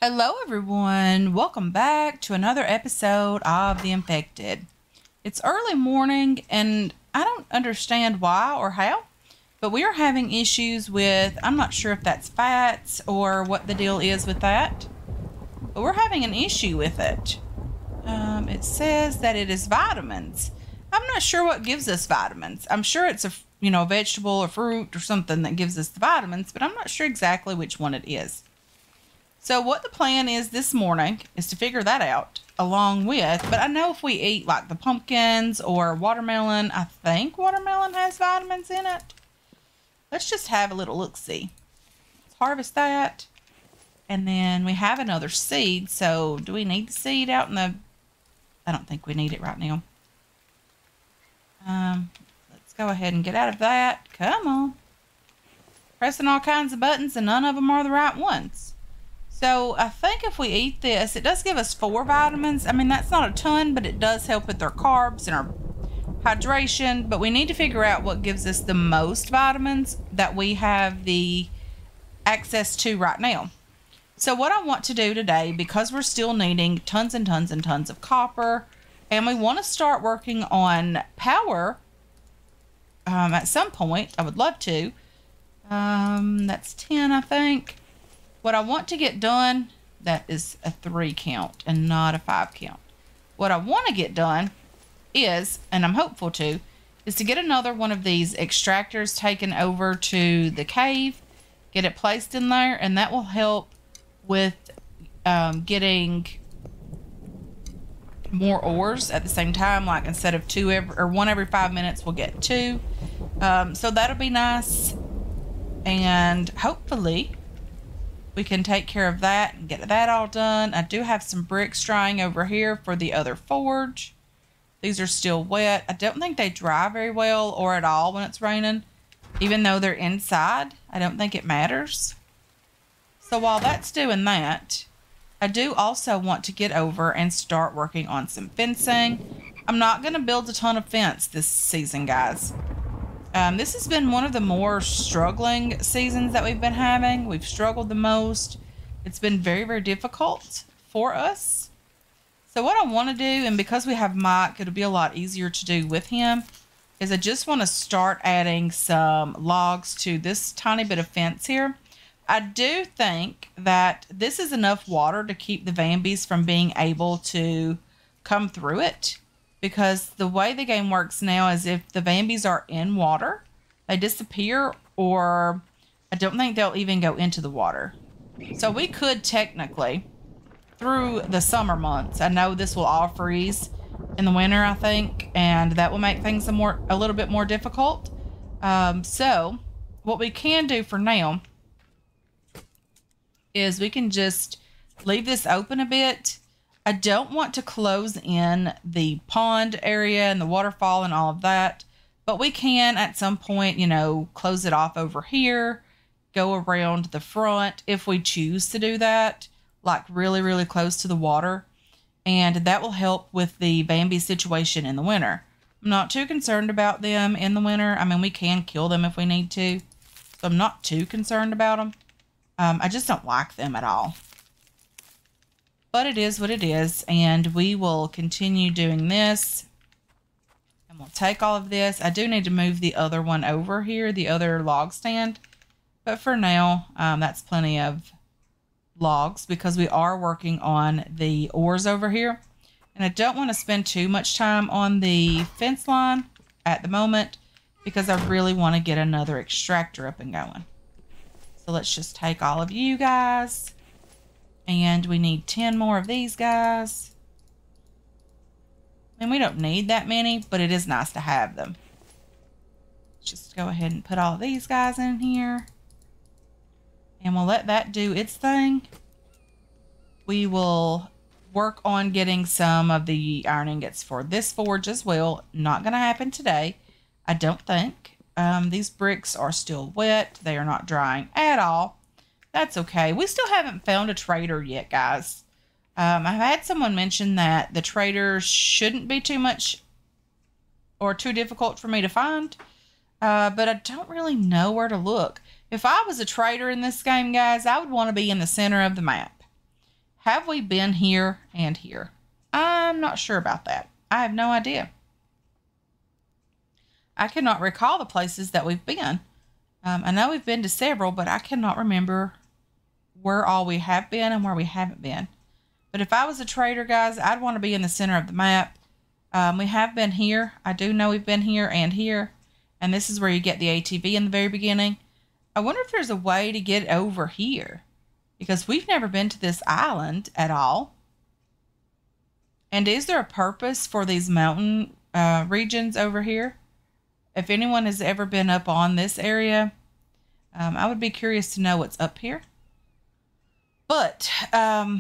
Hello everyone, welcome back to another episode of The Infected. It's early morning and I don't understand why or how, but we are having issues with, I'm not sure if that's fats or what the deal is with that, but we're having an issue with it. It says that it is vitamins. I'm not sure what gives us vitamins. I'm sure it's a vegetable or fruit or something that gives us the vitamins, but I'm not sure exactly which one it is. So what the plan is this morning is to figure that out along with, but I know if we eat like the pumpkins or watermelon, I think watermelon has vitamins in it. Let's just have a little look-see. Let's harvest that. And then we have another seed. So do we need the seed out in the, I don't think we need it right now. Let's go ahead and get out of that. Come on. Pressing all kinds of buttons and none of them are the right ones. So I think if we eat this, it does give us 4 vitamins. I mean, that's not a ton, but it does help with our carbs and our hydration. But we need to figure out what gives us the most vitamins that we have the access to right now. So what I want to do today, because we're still needing tons and tons and tons of copper, and we want to start working on power at some point. I would love to. That's 10, I think. What I want to get done, that is a 3 count and not a 5 count. What I want to get done is, and I'm hopeful to, is to get another one of these extractors taken over to the cave, get it placed in there, and that will help with getting more ores at the same time. Like instead of 1 every 5 minutes, we'll get 2. So that'll be nice, and hopefully we can take care of that and get that all done. I do have some bricks drying over here for the other forge. These are still wet. I don't think they dry very well or at all when it's raining. Even though they're inside, I don't think it matters. So while that's doing that, I do also want to get over and start working on some fencing. I'm not going to build a ton of fence this season, guys. This has been one of the more struggling seasons that we've been having. We've struggled the most. It's been very, very difficult for us. So what I want to do, and because we have Mike, it'll be a lot easier to do with him, is I just want to start adding some logs to this tiny bit of fence here. I do think that this is enough water to keep the Vambies from being able to come through it. Because the way the game works now is if the Vambies are in water, they disappear, or I don't think they'll even go into the water. So we could technically, through the summer months, I know this will all freeze in the winter, I think, and that will make things a little bit more difficult. So what we can do for now is we can just leave this open a bit. I don't want to close in the pond area and the waterfall and all of that, but we can at some point, close it off over here, go around the front if we choose to do that, like really, really close to the water. And that will help with the Bambi situation in the winter. I'm not too concerned about them in the winter. I mean, we can kill them if we need to, so I'm not too concerned about them. I just don't like them at all. But it is what it is, and we will continue doing this. And we'll take all of this. I do need to move the other one over here, the other log stand. But for now, that's plenty of logs because we are working on the ores over here. And I don't want to spend too much time on the fence line at the moment because I really want to get another extractor up and going. So let's just take all of you guys. And we need 10 more of these guys. And we don't need that many, but it is nice to have them. Let's just go ahead and put all of these guys in here. And we'll let that do its thing. We will work on getting some of the iron ingots for this forge as well. Not going to happen today, I don't think. These bricks are still wet. They are not drying at all. That's okay. We still haven't found a trader yet, guys. I've had someone mention that the trader shouldn't be too much or too difficult for me to find. But I don't really know where to look. If I was a trader in this game, guys, I would want to be in the center of the map. Have we been here and here? I'm not sure about that. I have no idea. I cannot recall the places that we've been. I know we've been to several, but I cannot remember where all we have been and where we haven't been. But if I was a trader, guys, I'd want to be in the center of the map. We have been here. I do know we've been here. And this is where you get the ATV in the very beginning. I wonder if there's a way to get over here, because we've never been to this island at all. And is there a purpose for these mountain regions over here? If anyone has ever been up on this area, I would be curious to know what's up here. But, yeah,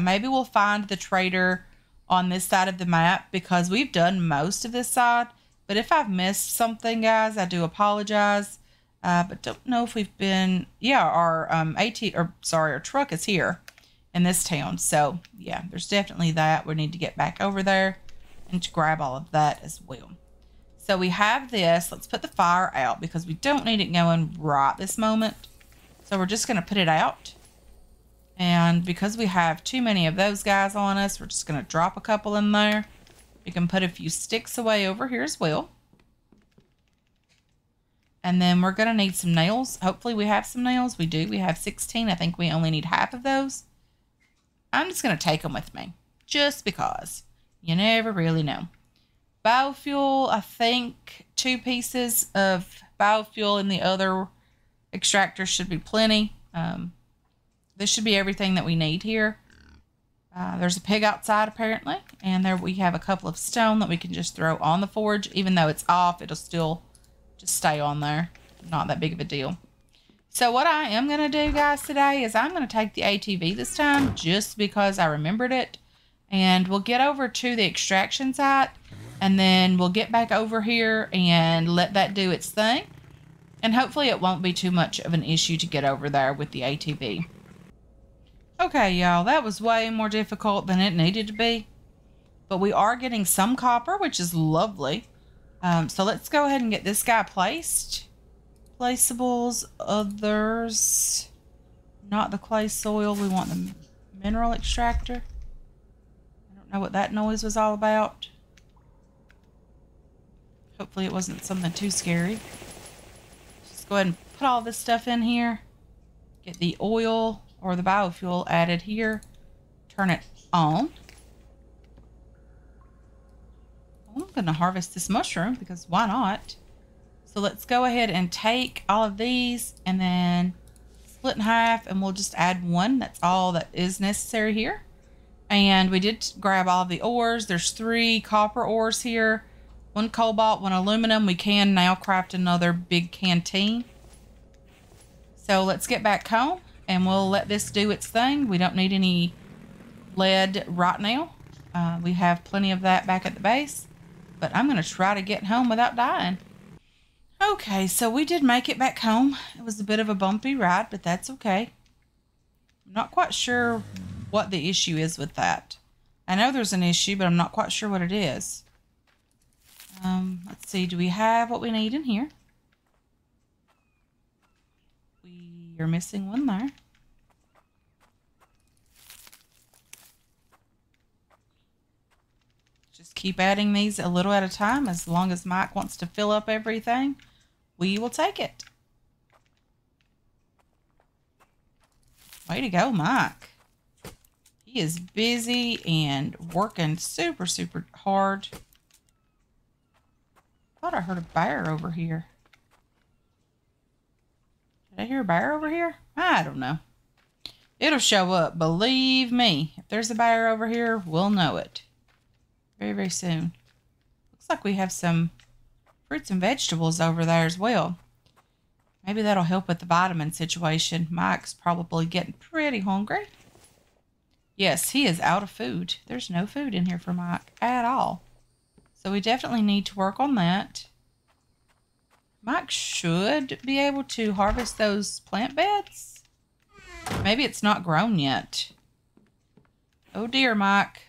maybe we'll find the trader on this side of the map, because we've done most of this side. But if I've missed something, guys, I do apologize. But don't know if we've been... Yeah, our our truck is here in this town. So, yeah, there's definitely that. We need to get back over there and to grab all of that as well. So we have this. Let's put the fire out, because we don't need it going right this moment. So we're just going to put it out. And because we have too many of those guys on us, we're just going to drop a couple in there. We can put a few sticks away over here as well. And then we're going to need some nails. Hopefully we have some nails. We do. We have 16. I think we only need half of those. I'm just going to take them with me, just because. You never really know. Biofuel, I think 2 pieces of biofuel in the other extractor should be plenty. This should be everything that we need here. There's a pig outside apparently, and there we have a couple of stone that we can just throw on the forge. Even though it's off, it'll still just stay on there. Not that big of a deal. So what I am going to do, guys, today is I'm going to take the ATV this time, just because I remembered it. And we'll get over to the extraction site, and then we'll get back over here and let that do its thing. And hopefully it won't be too much of an issue to get over there with the ATV. Okay, y'all, that was way more difficult than it needed to be. But we are getting some copper, which is lovely. So let's go ahead and get this guy placed. Placeables, others. Not the clay soil. We want the mineral extractor. I don't know what that noise was all about. Hopefully it wasn't something too scary. Just go ahead and put all this stuff in here. Get the oil or the biofuel added here. Turn it on. I'm going to harvest this mushroom, because why not? So let's go ahead and take all of these and then split in half, and we'll just add one. That's all that is necessary here. And we did grab all of the ores. There's 3 copper ores here, 1 cobalt, 1 aluminum. We can now craft another big canteen. So let's get back home, and we'll let this do its thing. We don't need any lead right now. We have plenty of that back at the base. But I'm going to try to get home without dying. Okay, so we did make it back home. It was a bit of a bumpy ride, but that's okay. I'm not quite sure what the issue is with that. I know there's an issue, but I'm not quite sure what it is. Let's see. Do we have what we need in here? We are missing one there. Just keep adding these a little at a time. As long as Mike wants to fill up everything, we will take it. Way to go, Mike. He is busy and working super, super hard. I thought I heard a bear over here. Did I hear a bear over here? I don't know. It'll show up. Believe me. If there's a bear over here, we'll know it. Very, very soon. Looks like we have some fruits and vegetables over there as well. Maybe that'll help with the vitamin situation. Mike's probably getting pretty hungry. Yes, he is out of food. There's no food in here for Mike at all. So we definitely need to work on that. Mike should be able to harvest those plant beds. Maybe it's not grown yet. Oh dear, Mike.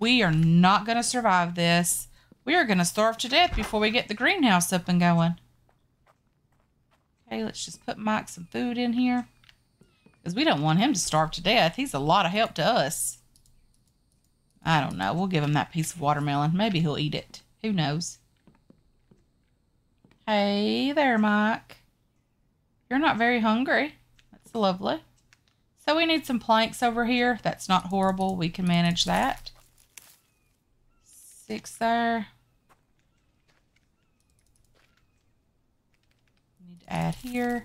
We are not going to survive this. We are going to starve to death before we get the greenhouse up and going. Okay, let's just put Mike some food in here. Because we don't want him to starve to death. He's a lot of help to us. I don't know. We'll give him that piece of watermelon. Maybe he'll eat it. Who knows? Hey there, Mike. You're not very hungry. That's lovely. So we need some planks over here. That's not horrible. We can manage that. 6 there. Need to add here.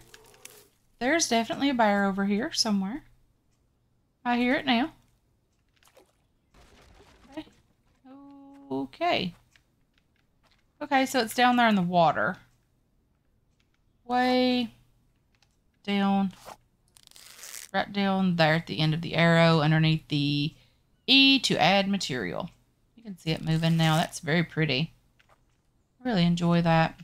There's definitely a bear over here somewhere. I hear it now. Okay. Okay. Okay, so it's down there in the water. Way down. Right down there at the end of the arrow underneath the E to add material. You can see it moving now. That's very pretty. Really enjoy that.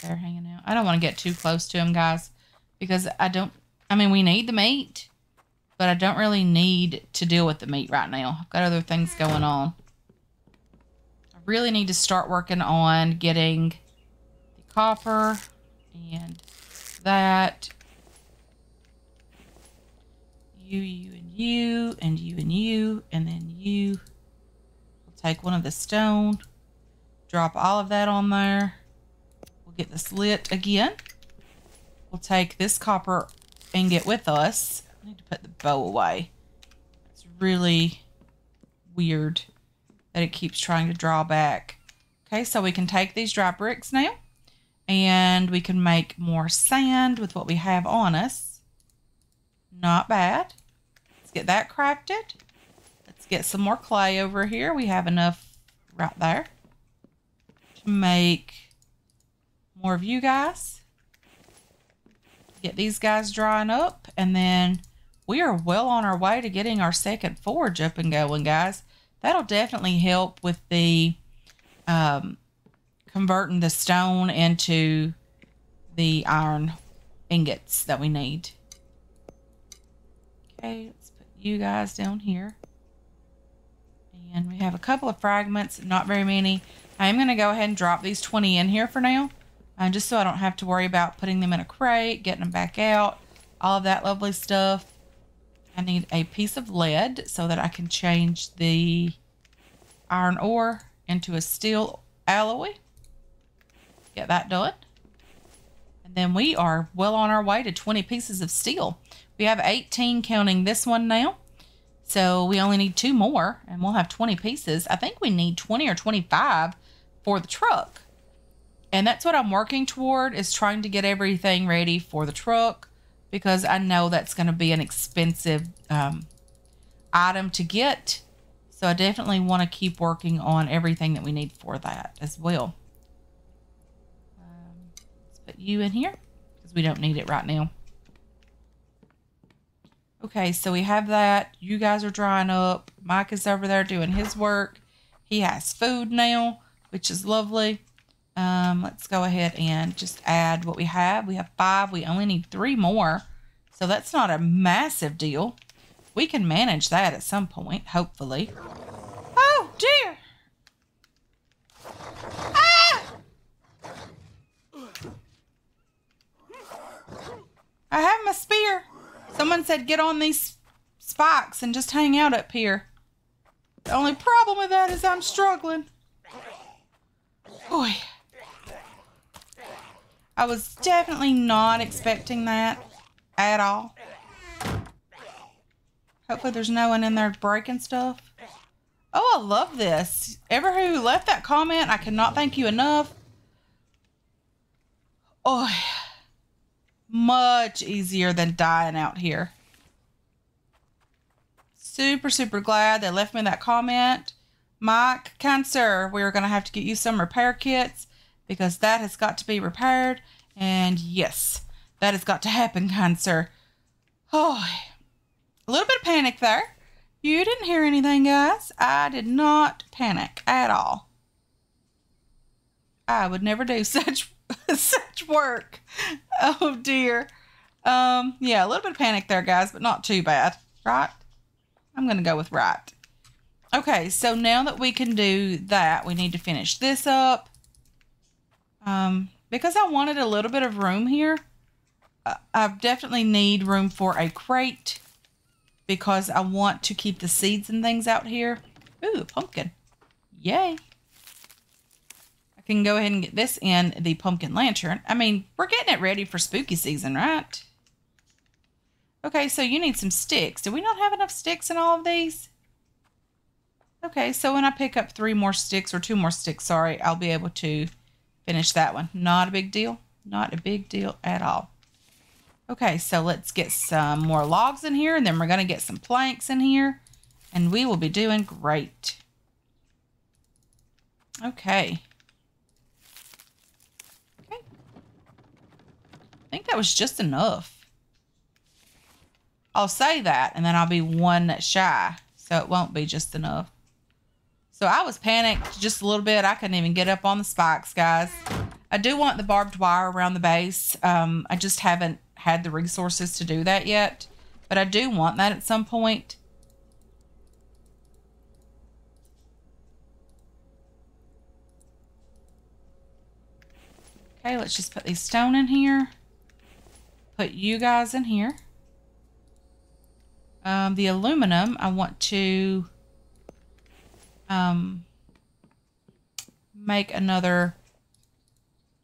There hanging out. I don't want to get too close to him, guys, because I mean, we need the meat, but I don't really need to deal with the meat right now. I've got other things going on. I really need to start working on getting the copper and that. You, and you, and you, and you, and then you. We'll take one of the stone, drop all of that on there. We'll get this lit again. We'll take this copper ingot with us. I need to put the bow away. It's really weird that it keeps trying to draw back. Okay, so we can take these dry bricks now, and we can make more sand with what we have on us. Not bad. Let's get that crafted. Let's get some more clay over here. We have enough right there to make more of you guys. Get these guys drying up, and then we are well on our way to getting our second forge up and going, guys. That'll definitely help with the converting the stone into the iron ingots that we need. Okay, let's put you guys down here. And we have a couple of fragments, not very many. I am going to go ahead and drop these 20 in here for now, just so I don't have to worry about putting them in a crate, getting them back out, all of that lovely stuff. I need a piece of lead so that I can change the iron ore into a steel alloy. Get that done. And then we are well on our way to 20 pieces of steel. We have 18 counting this one now. So we only need 2 more and we'll have 20 pieces. I think we need 20 or 25 for the truck. And that's what I'm working toward, is trying to get everything ready for the truck, because I know that's going to be an expensive item to get. So I definitely want to keep working on everything that we need for that as well. Let's put you in here because we don't need it right now. Okay, so we have that. You guys are drying up. Mike is over there doing his work. He has food now, which is lovely. Let's go ahead and just add what we have. We have 5. We only need 3 more. So that's not a massive deal. We can manage that at some point, hopefully. Oh, dear. Ah! I have my spear. Someone said get on these spikes and just hang out up here. The only problem with that is I'm struggling. Boy. I was definitely not expecting that at all. Hopefully there's no one in there breaking stuff. Oh, I love this. Ever who left that comment, I cannot thank you enough. Oh, much easier than dying out here. Super, super glad they left me that comment. Mike, kind sir, we're going to have to get you some repair kits because that has got to be repaired. And yes, that has got to happen, kind sir. Oh, a little bit of panic there. You didn't hear anything, guys. I did not panic at all. I would never do such work. Oh dear. Yeah, a little bit of panic there, guys, but not too bad, right? I'm gonna go with right. Okay, so now that we can do that, we need to finish this up. because I wanted a little bit of room here, I definitely need room for a crate because I want to keep the seeds and things out here. Ooh, a pumpkin. Yay. I can go ahead and get this in the pumpkin lantern. I mean, we're getting it ready for spooky season, right? Okay, so you need some sticks. Do we not have enough sticks in all of these? Okay, so when I pick up 3 more sticks, or 2 more sticks, sorry, I'll be able to finish that one. Not a big deal. Not a big deal at all. Okay, so let's get some more logs in here, and then we're going to get some planks in here, and we will be doing great. Okay. Okay. I think that was just enough. I'll say that, and then I'll be 1 shy, so it won't be just enough. So I was panicked just a little bit. I couldn't even get up on the spikes, guys. I do want the barbed wire around the base. I just haven't had the resources to do that yet, but I do want that at some point. Okay, let's just put these stone in here. Put you guys in here. The aluminum, I want to make another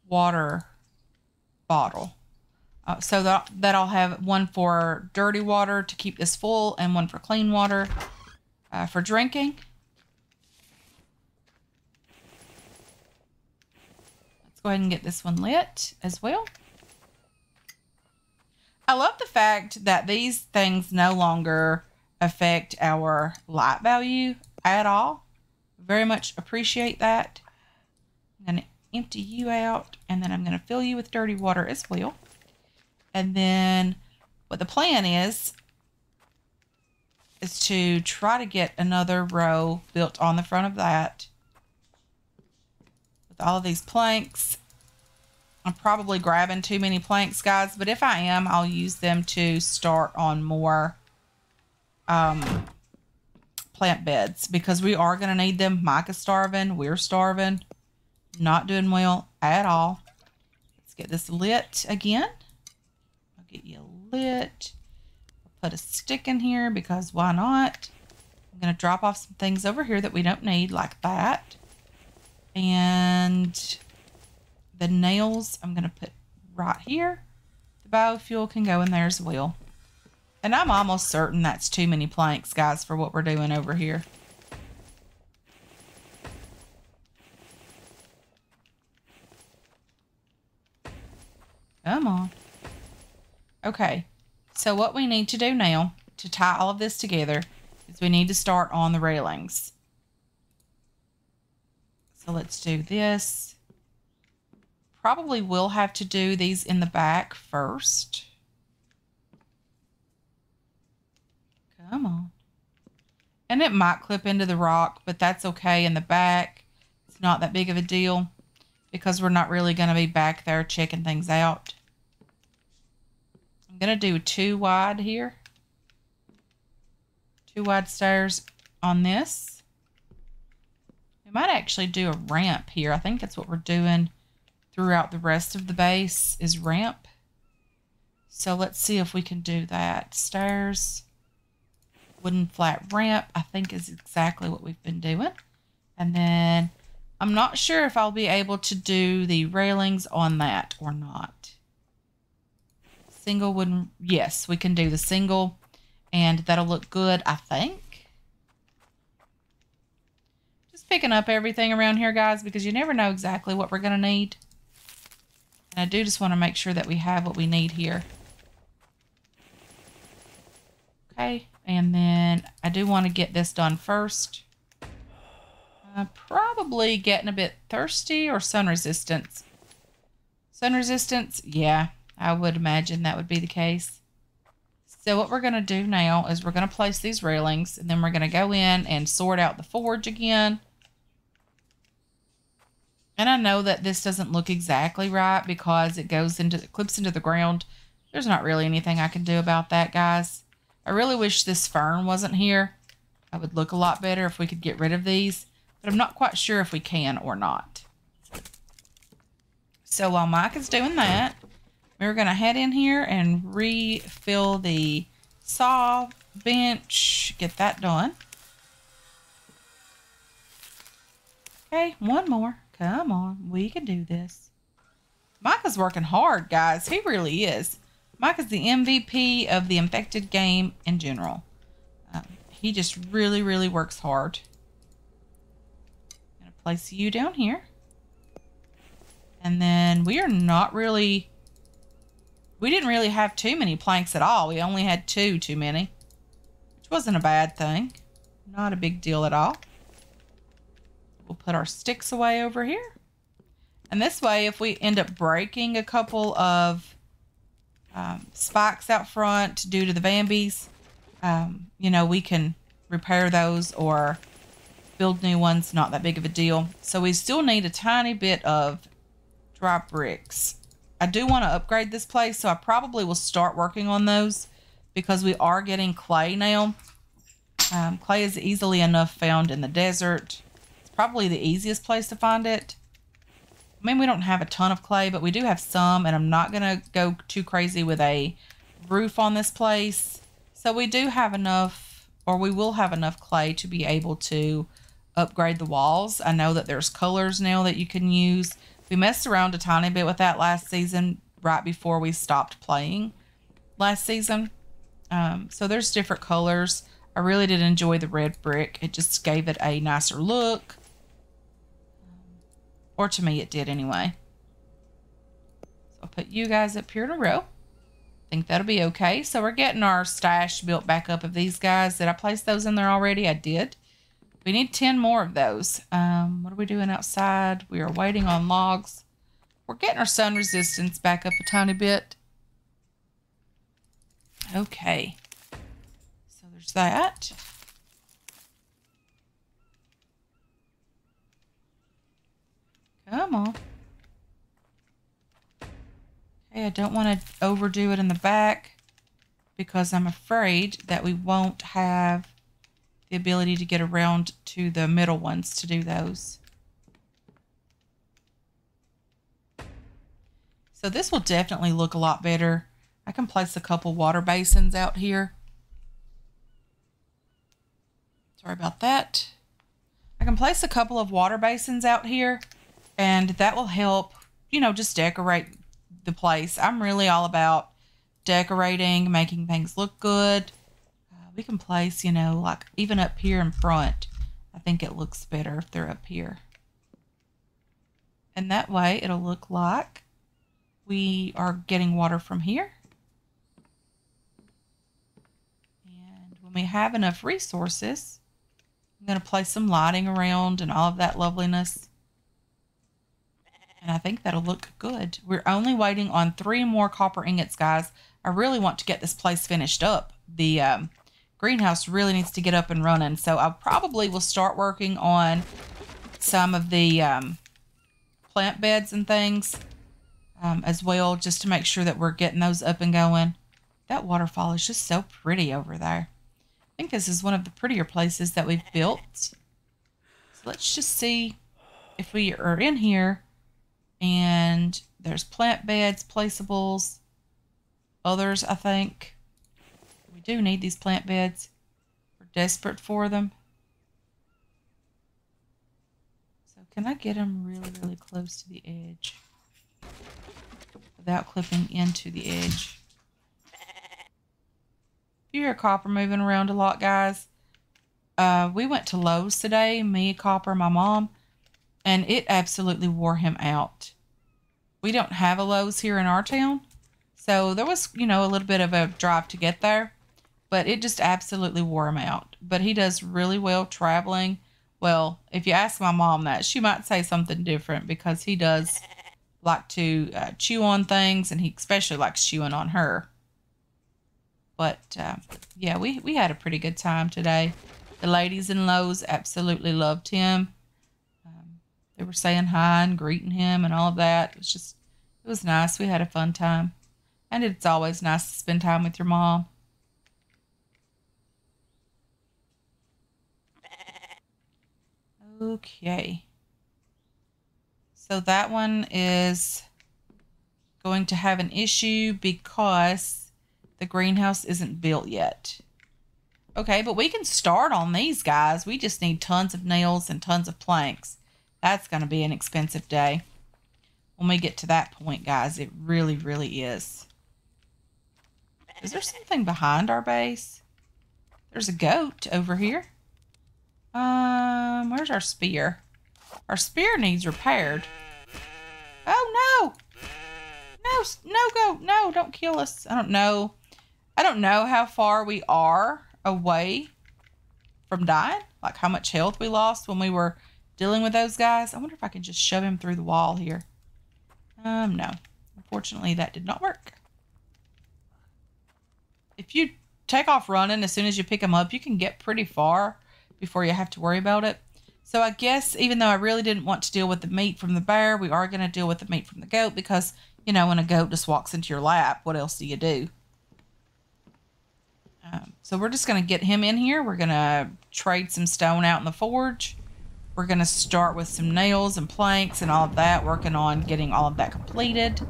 water bottle. So that I'll have 1 for dirty water to keep this full and 1 for clean water for drinking. Let's go ahead and get this one lit as well. I love the fact that these things no longer affect our light value at all. Very much appreciate that. I'm going to empty you out, and then I'm going to fill you with dirty water as well. And then what the plan is to try to get another row built on the front of that. With all of these planks. I'm probably grabbing too many planks, guys, but if I am, I'll use them to start on more plant beds because we are going to need them. Micah's starving. We're starving. Not doing well at all. Let's get this lit again. Get you lit. I'll put a stick in here because why not? I'm going to drop off some things over here that we don't need, like that. And the nails I'm going to put right here. The biofuel can go in there as well. And I'm almost certain that's too many planks, guys, for what we're doing over here. Come on. Okay, so what we need to do now to tie all of this together is we need to start on the railings. So let's do this. Probably will have to do these in the back first. Come on. And it might clip into the rock, but that's okay in the back. It's not that big of a deal because we're not really going to be back there checking things out. I'm going to do 2 wide here. 2 wide stairs on this. We might actually do a ramp here. I think that's what we're doing throughout the rest of the base is ramp. So let's see if we can do that. Stairs, wooden flat ramp, I think is exactly what we've been doing. And then I'm not sure if I'll be able to do the railings on that or not. Single wooden, yes, we can do the single and that'll look good, I think. Just picking up everything around here, guys, because you never know exactly what we're going to need. And I do just want to make sure that we have what we need here. Okay, and then I do want to get this done first. Probably getting a bit thirsty or sun resistance. Sun resistance, yeah, I would imagine that would be the case. So what we're going to do now is we're going to place these railings, and then we're going to go in and sort out the forge again. And I know that this doesn't look exactly right because it clips into the ground. There's not really anything I can do about that, guys. I really wish this fern wasn't here. It would look a lot better if we could get rid of these, but I'm not quite sure if we can or not. So while Mike is doing that, we're going to head in here and refill the saw bench. Get that done. Okay, one more. Come on, we can do this. Mike is working hard, guys. He really is. Mike is the MVP of the infected game in general. He just really, really works hard. I'm going to place you down here. And then we didn't really have too many planks at all. We only had too many, which wasn't a bad thing. Not a big deal at all. We'll put our sticks away over here. And this way, if we end up breaking a couple of spikes out front due to the Bambies, you know, we can repair those or build new ones. Not that big of a deal. So we still need a tiny bit of dry bricks. I do want to upgrade this place, so I probably will start working on those because we are getting clay now. Clay is easily enough found in the desert. It's probably the easiest place to find it. I mean, we don't have a ton of clay, but we do have some, and I'm not going to go too crazy with a roof on this place. So we do have enough, or we will have enough clay to be able to upgrade the walls. I know that there's colors now that you can use. We messed around a tiny bit with that last season, right before we stopped playing last season. So there's different colors. I really did enjoy the red brick. It just gave it a nicer look. Or to me, it did anyway. So I'll put you guys up here in a row. I think that'll be okay. So we're getting our stash built back up of these guys. Did I place those in there already? I did. We need 10 more of those. What are we doing outside? We are waiting on logs. We're getting our sun resistance back up a tiny bit. Okay. So there's that. Come on. Okay, I don't want to overdo it in the back because I'm afraid that we won't have the ability to get around to the middle ones to do those. So this will definitely look a lot better. I can place a couple water basins out here. Sorry about that. I can place a couple of water basins out here, and that will help, you know, just decorate the place. I'm really all about decorating, making things look good. We can place, you know, like even up here in front. I think it looks better if they're up here. And that way it'll look like we are getting water from here. And when we have enough resources, I'm going to place some lighting around and all of that loveliness. And I think that'll look good. We're only waiting on 3 more copper ingots, guys. I really want to get this place finished up. The greenhouse really needs to get up and running. So I probably will start working on some of the plant beds and things as well, just to make sure that we're getting those up and going. That waterfall is just so pretty over there. I think this is one of the prettier places that we've built. So let's just see if we are in here. And there's plant beds, placeables, others, I think. We do need these plant beds. We're desperate for them. So can I get them really, really close to the edge without clipping into the edge? You hear Copper moving around a lot, guys. We went to Lowe's today, me, Copper, my mom, and it absolutely wore him out. We don't have a Lowe's here in our town, so there was, you know, a little bit of a drive to get there, but it just absolutely wore him out. But he does really well traveling. Well, if you ask my mom that, she might say something different because he does like to chew on things, and he especially likes chewing on her. But yeah, we had a pretty good time today. The ladies in Lowe's absolutely loved him. They were saying hi and greeting him and all of that. It was nice. We had a fun time. And it's always nice to spend time with your mom. Okay. So that one is going to have an issue because the greenhouse isn't built yet. Okay, but we can start on these guys. We just need tons of nails and tons of planks. That's going to be an expensive day when we get to that point, guys. It really, really is. Is there something behind our base? There's a goat over here. Where's our spear? Our spear needs repaired. Oh, no. No, goat. No, don't kill us. I don't know. I don't know how far we are away from dying. Like how much health we lost when we were dealing with those guys. I wonder if I can just shove him through the wall here. No. Unfortunately, that did not work. If you take off running as soon as you pick them up, you can get pretty far before you have to worry about it. So I guess even though I really didn't want to deal with the meat from the bear, we are going to deal with the meat from the goat because, you know, when a goat just walks into your lap, what else do you do? So we're just going to get him in here. We're going to trade some stone out in the forge. We're going to start with some nails and planks and all of that, working on getting all of that completed.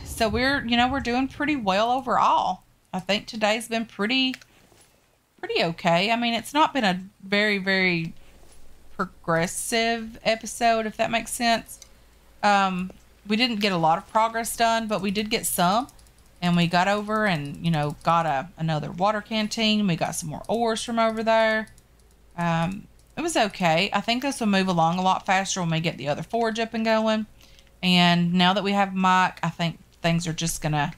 So we're doing pretty well overall. I think today's been pretty okay. I mean, it's not been a very, very progressive episode, if that makes sense. We didn't get a lot of progress done, but we did get some. And we got over and, you know, got another water canteen. We got some more ores from over there. It was okay. I think this will move along a lot faster when we get the other forge up and going. And now that we have Mike, I think things are just going to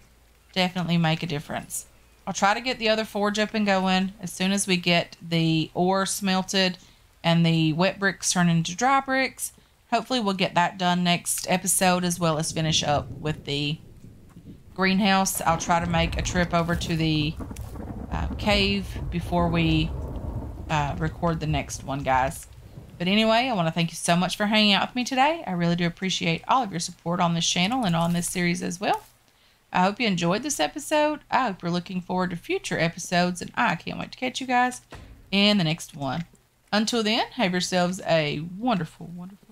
definitely make a difference. I'll try to get the other forge up and going as soon as we get the ore smelted and the wet bricks turned into dry bricks. Hopefully we'll get that done next episode, as well as finish up with the greenhouse. I'll try to make a trip over to the cave before we record the next one, guys. But anyway, I want to thank you so much for hanging out with me today. I really do appreciate all of your support on this channel and on this series as well. I hope you enjoyed this episode. I hope you're looking forward to future episodes, and I can't wait to catch you guys in the next one. Until then, have yourselves a wonderful, wonderful